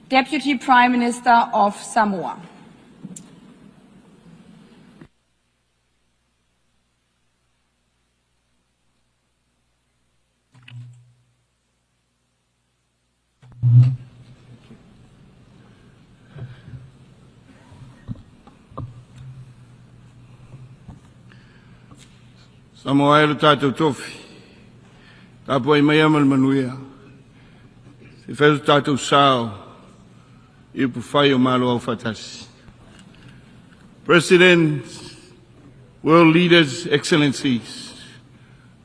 Deputy Prime Minister of Samoa. Samoa tātou tofi, tāpoi mai amal manuia, se wheru tātou sāo, I puwhai o malo au whatasi. Presidents, world leaders, excellencies,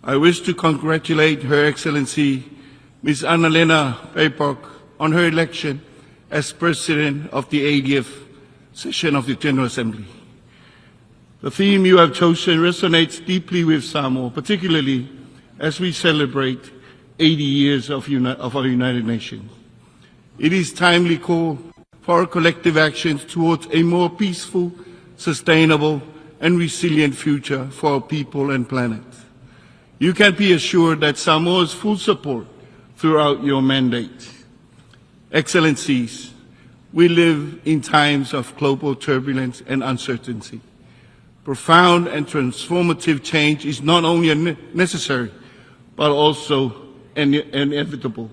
I wish to congratulate Her Excellency Ms. Annalena Baerbock on her election as President of the 80th session of the General Assembly. The theme you have chosen resonates deeply with Samoa, particularly as we celebrate 80 years of our United Nations. It is timely call for our collective actions towards a more peaceful, sustainable, and resilient future for our people and planet. You can be assured that Samoa's full support throughout your mandate. Excellencies, we live in times of global turbulence and uncertainty. Profound and transformative change is not only necessary, but also inevitable.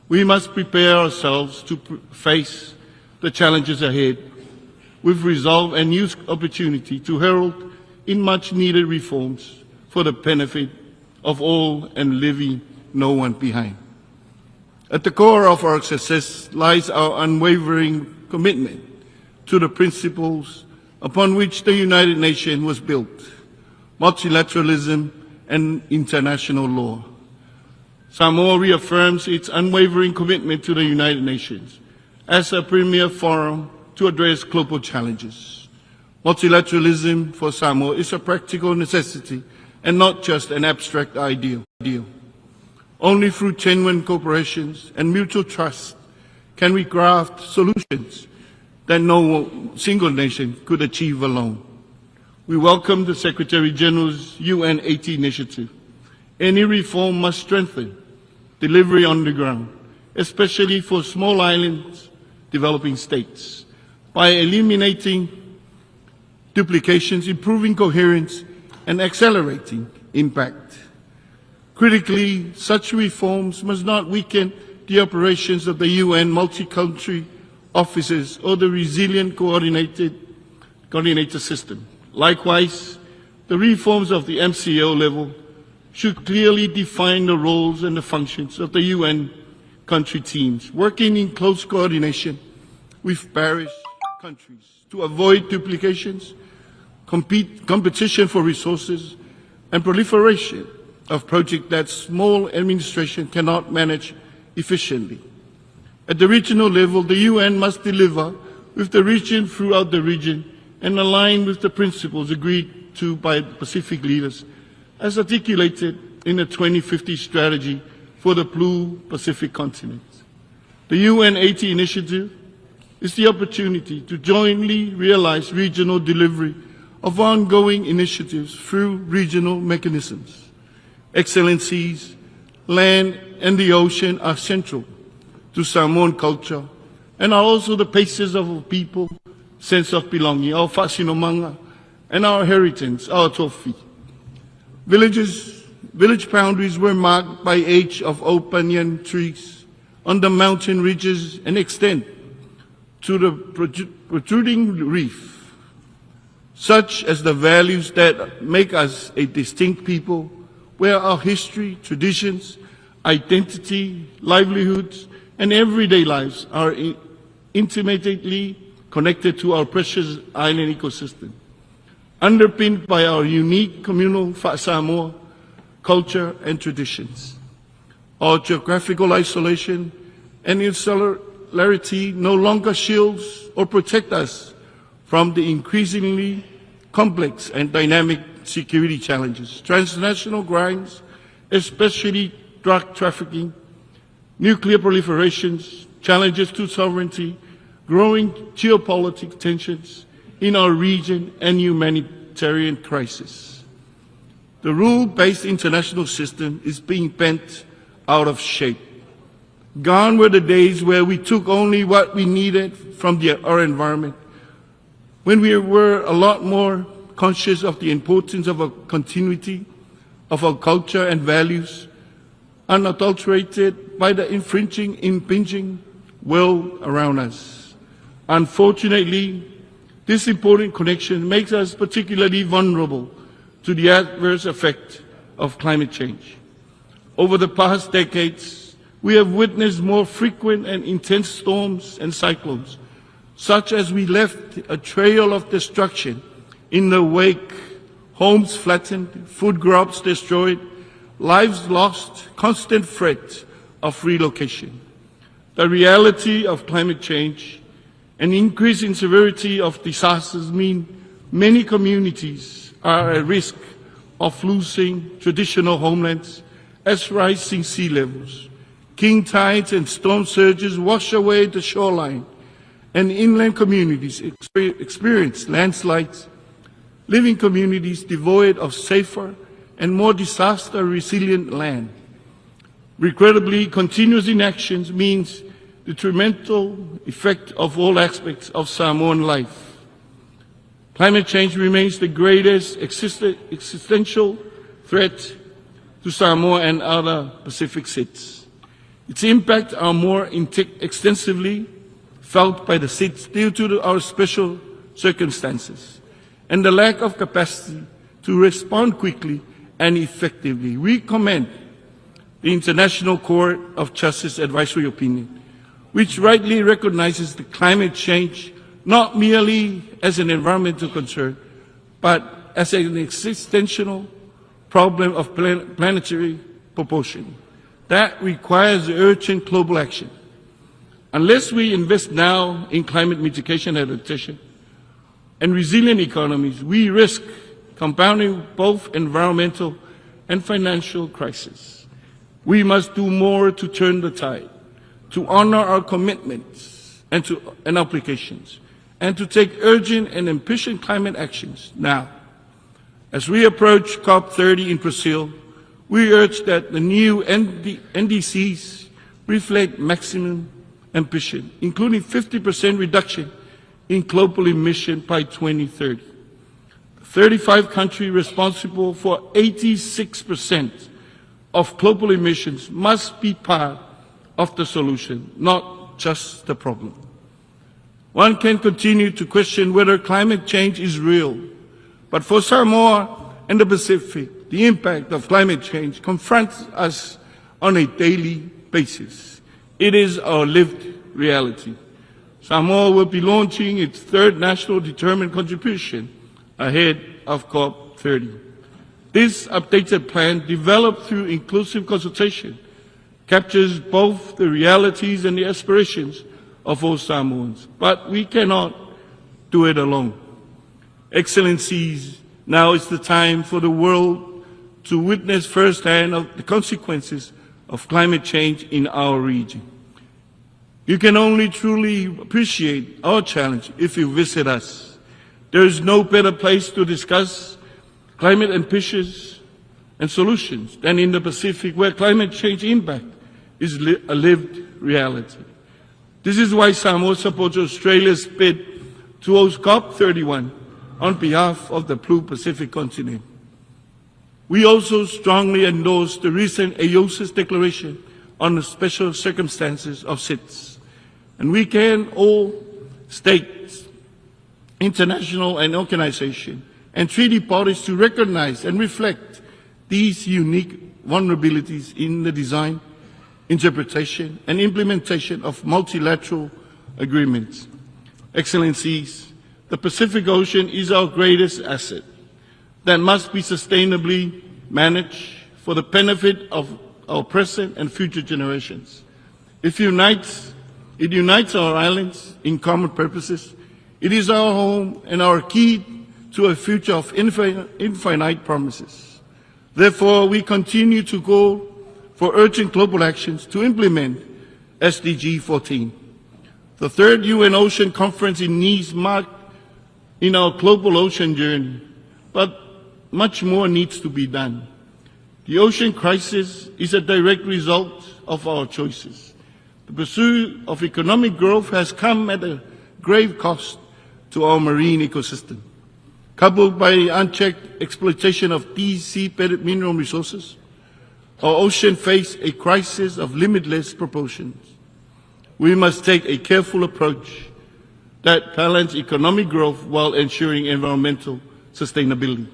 We must prepare ourselves to face the challenges ahead with resolve and use opportunity to herald in much-needed reforms for the benefit of all and leaving no one behind. At the core of our success lies our unwavering commitment to the principles upon which the United Nations was built, multilateralism and international law. Samoa reaffirms its unwavering commitment to the United Nations as a premier forum to address global challenges. Multilateralism for Samoa is a practical necessity and not just an abstract ideal. Only through genuine cooperations and mutual trust can we craft solutions that no single nation could achieve alone. We welcome the Secretary General's UN 80 initiative. Any reform must strengthen delivery on the ground, especially for small islands, developing states, by eliminating duplications, improving coherence, and accelerating impact. Critically, such reforms must not weaken the operations of the UN multi-country offices or the resilient coordinator system. Likewise, the reforms of the MCO level should clearly define the roles and the functions of the UN country teams, working in close coordination with parish countries to avoid duplications, competition for resources, and proliferation of projects that small administration cannot manage efficiently. At the regional level, the UN must deliver with the region throughout the region and align with the principles agreed to by Pacific leaders as articulated in the 2050 strategy for the Blue Pacific continent. The UN 80 initiative is the opportunity to jointly realize regional delivery of ongoing initiatives through regional mechanisms. Excellencies, land and the ocean are central to Samoan culture and are also the basis of our people, sense of belonging, our whasinomanga, and our heritage, our tofi. Village boundaries were marked by age of oak banyan trees on the mountain ridges and extend to the protruding reef, such as the values that make us a distinct people, where our history, traditions, identity, livelihoods, and everyday lives are intimately connected to our precious island ecosystem, underpinned by our unique communal Samoa culture and traditions. Our geographical isolation and insularity no longer shields or protect us from the increasingly complex and dynamic security challenges, transnational crimes, especially drug trafficking, nuclear proliferations, challenges to sovereignty, growing geopolitical tensions in our region, and humanitarian crisis. The rule-based international system is being bent out of shape. Gone were the days where we took only what we needed from our environment, when we were a lot more conscious of the importance of a continuity of our culture and values, unadulterated by the impinging world around us. Unfortunately, this important connection makes us particularly vulnerable to the adverse effect of climate change. Over the past decades, we have witnessed more frequent and intense storms and cyclones, such as we left a trail of destruction in the wake, homes flattened, food crops destroyed, lives lost, constant threat of relocation. The reality of climate change and increase in severity of disasters mean many communities are at risk of losing traditional homelands as rising sea levels, king tides and storm surges wash away the shoreline, and inland communities experience landslides, living communities devoid of safer and more disaster-resilient land. Regrettably, continuous inaction means detrimental effect of all aspects of Samoan life. Climate change remains the greatest existential threat to Samoa and other Pacific states. Its impact are more extensively felt by the states due to our special circumstances and the lack of capacity to respond quickly and effectively. We commend the International Court of Justice advisory opinion, which rightly recognizes the climate change not merely as an environmental concern, but as an existential problem of planetary proportion that requires urgent global action. Unless we invest now in climate mitigation adaptation and resilient economies, we risk compounding both environmental and financial crises. We must do more to turn the tide, to honor our commitments and obligations, and to take urgent and ambitious climate actions now. As we approach COP30 in Brazil, we urge that the new NDCs reflect maximum ambition, including 50% reduction in global emission by 2030. 35 countries responsible for 86% of global emissions must be part of the solution, not just the problem. One can continue to question whether climate change is real, but for Samoa and the Pacific, the impact of climate change confronts us on a daily basis. It is our lived reality. Samoa will be launching its third national determined contribution ahead of COP30. This updated plan, developed through inclusive consultation, captures both the realities and the aspirations of all Samoans. But we cannot do it alone. Excellencies, now is the time for the world to witness firsthand the consequences of climate change in our region. You can only truly appreciate our challenge if you visit us. There is no better place to discuss climate ambitions and solutions than in the Pacific, where climate change impact is a lived reality. This is why Samoa supports Australia's bid to host COP31 on behalf of the Blue Pacific continent. We also strongly endorse the recent AOSIS declaration on the special circumstances of SIDS. And we can all states, international and organizations, and treaty parties to recognize and reflect these unique vulnerabilities in the design, interpretation, and implementation of multilateral agreements. Excellencies, the Pacific Ocean is our greatest asset that must be sustainably managed for the benefit of our present and future generations. It unites our islands in common purposes. It is our home and our key to a future of infinite promises. Therefore, we continue to go for urgent global actions to implement SDG 14. The third UN Ocean Conference in Nice marked in our global ocean journey, but much more needs to be done. The ocean crisis is a direct result of our choices. The pursuit of economic growth has come at a grave cost to our marine ecosystem. Coupled by unchecked exploitation of deep sea-bedded mineral resources, our ocean face a crisis of limitless proportions. We must take a careful approach that balances economic growth while ensuring environmental sustainability.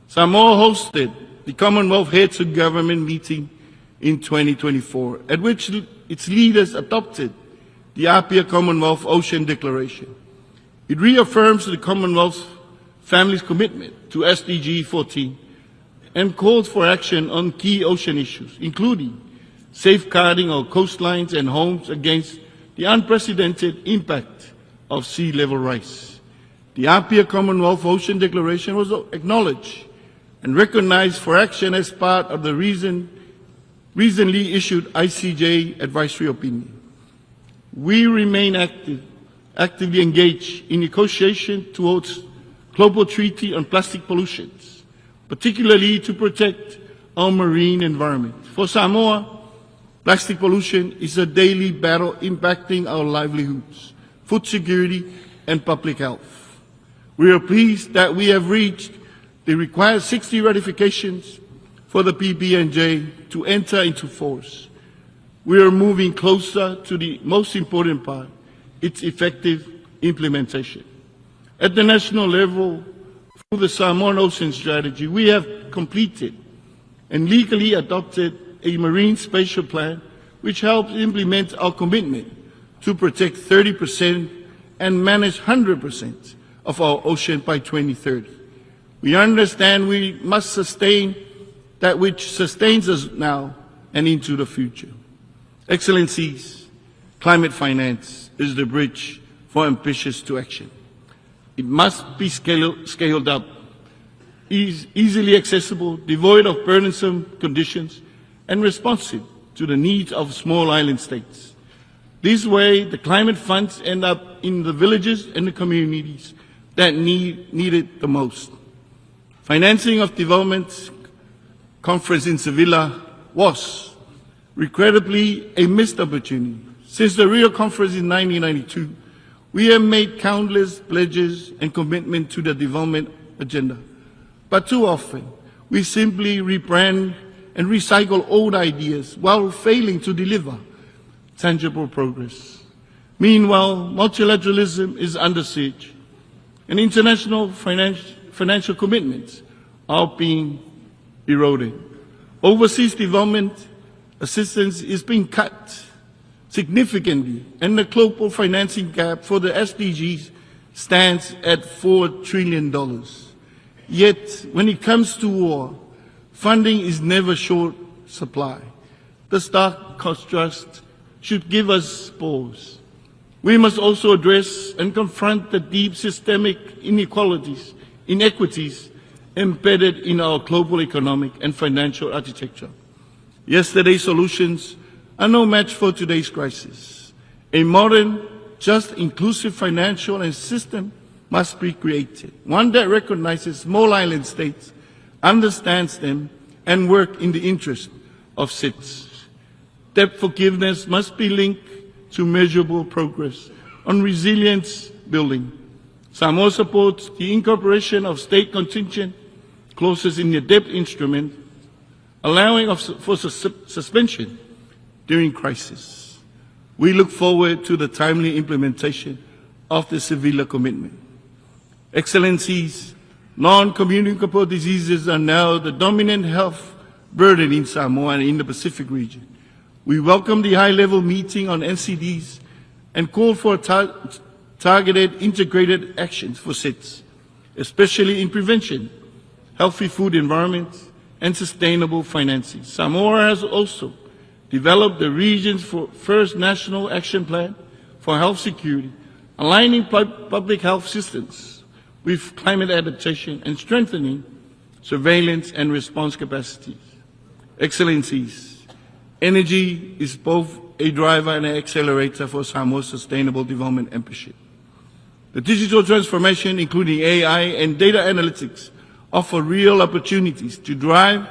Samoa hosted the Commonwealth Heads of Government meeting in 2024, at which its leaders adopted the Apia Commonwealth Ocean Declaration. It reaffirms the Commonwealth family's commitment to SDG 14 and calls for action on key ocean issues, including safeguarding our coastlines and homes against the unprecedented impact of sea level rise. The Apia Commonwealth Ocean Declaration was acknowledged and recognized for action as part of the recently issued ICJ advisory opinion. We remain actively engaged in negotiation towards global treaty on plastic pollutions, particularly to protect our marine environment. For Samoa, plastic pollution is a daily battle impacting our livelihoods, food security, and public health. We are pleased that we have reached the required 60 ratifications for the PB&J to enter into force. We are moving closer to the most important part, its effective implementation. At the national level, through the Samoan Ocean Strategy, we have completed and legally adopted a marine spatial plan which helps implement our commitment to protect 30% and manage 100% of our ocean by 2030. We understand we must sustain that which sustains us now and into the future. Excellencies, climate finance is the bridge for ambitious to action. It must be scaled up, easily accessible, devoid of burdensome conditions, and responsive to the needs of small island states. This way, the climate funds end up in the villages and the communities that need it the most. Financing of development conference in Sevilla was regrettably a missed opportunity. Since the Rio conference in 1992, we have made countless pledges and commitments to the development agenda. But too often, we simply rebrand and recycle old ideas while failing to deliver tangible progress. Meanwhile, multilateralism is under siege, and international financial commitments are being eroded. Overseas development assistance is being cut significantly, and the global financing gap for the SDGs stands at $4 trillion. Yet, when it comes to war, funding is never short supply. The stark contrast should give us pause. We must also address and confront the deep systemic inequities embedded in our global economic and financial architecture. Yesterday's solutions are no match for today's crisis. A modern, just, inclusive financial and system must be created, one that recognizes small island states, understands them, and work in the interest of citizens. Debt forgiveness must be linked to measurable progress on resilience building. Samoa supports the incorporation of state contingent clauses in the debt instrument, allowing for suspension during crisis. We look forward to the timely implementation of the Sevilla commitment. Excellencies, non-communicable diseases are now the dominant health burden in Samoa and in the Pacific region. We welcome the high-level meeting on NCDs and call for targeted integrated actions for SIDS, especially in prevention, healthy food environment, and sustainable financing. Samoa has also developed the region's first national action plan for health security, aligning public health systems with climate adaptation and strengthening surveillance and response capacities. Excellencies, energy is both a driver and an accelerator for Samoa's sustainable development ambition. The digital transformation, including AI and data analytics, offer real opportunities to drive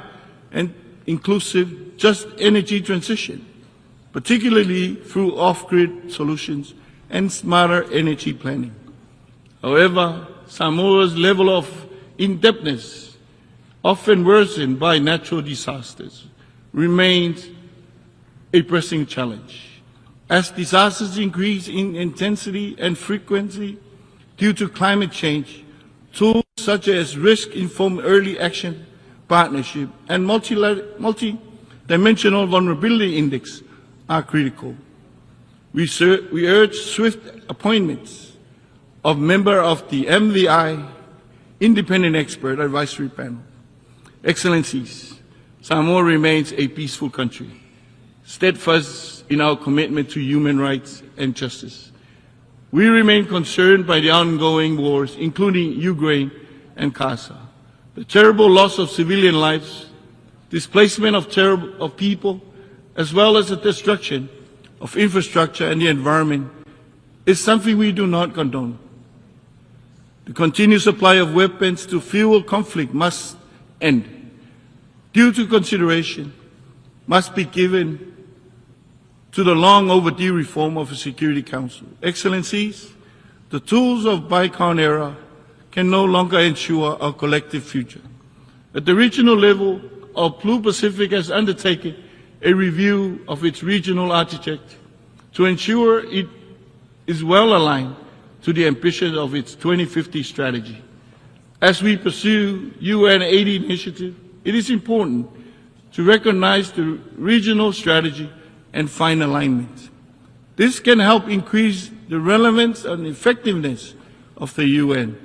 an inclusive, just energy transition. particularly through off-grid solutions and smarter energy planning. However, Samoa's level of indebtedness, often worsened by natural disasters, remains a pressing challenge. As disasters increase in intensity and frequency due to climate change, tools such as risk-informed early action, partnership, and multi-dimensional vulnerability index are critical. We urge swift appointments of members of the MVI Independent Expert Advisory Panel. Excellencies, Samoa remains a peaceful country, steadfast in our commitment to human rights and justice. We remain concerned by the ongoing wars, including Ukraine and Gaza, the terrible loss of civilian lives, displacement of people, as well as the destruction of infrastructure and the environment, is something we do not condone. The continued supply of weapons to fuel conflict must end. Due to consideration must be given to the long overdue reform of the Security Council. Excellencies, the tools of Bicon era can no longer ensure our collective future. At the regional level, our Blue Pacific has undertaken a review of its regional architecture to ensure it is well aligned to the ambitions of its 2050 strategy. As we pursue UN 80 initiative, it is important to recognize the regional strategy and find alignment. This can help increase the relevance and effectiveness of the UN.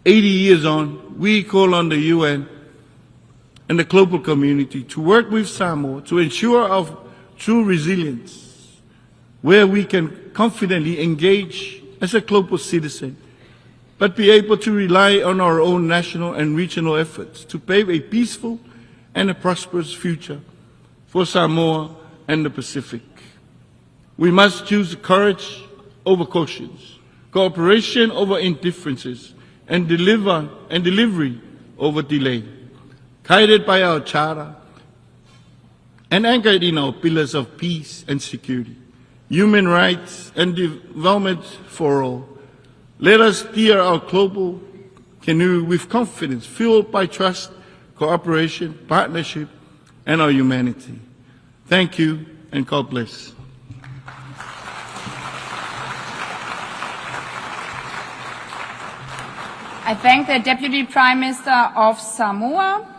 80 years on, we call on the UN and the global community to work with Samoa to ensure our true resilience, where we can confidently engage as a global citizen, but be able to rely on our own national and regional efforts to pave a peaceful and a prosperous future for Samoa and the Pacific. We must choose courage over cautions, cooperation over indifferences, and delivery over delay, guided by our charter and anchored in our pillars of peace and security, human rights and development for all. Let us steer our global canoe with confidence, fueled by trust, cooperation, partnership, and our humanity. Thank you, and God bless. I thank the Deputy Prime Minister of Samoa.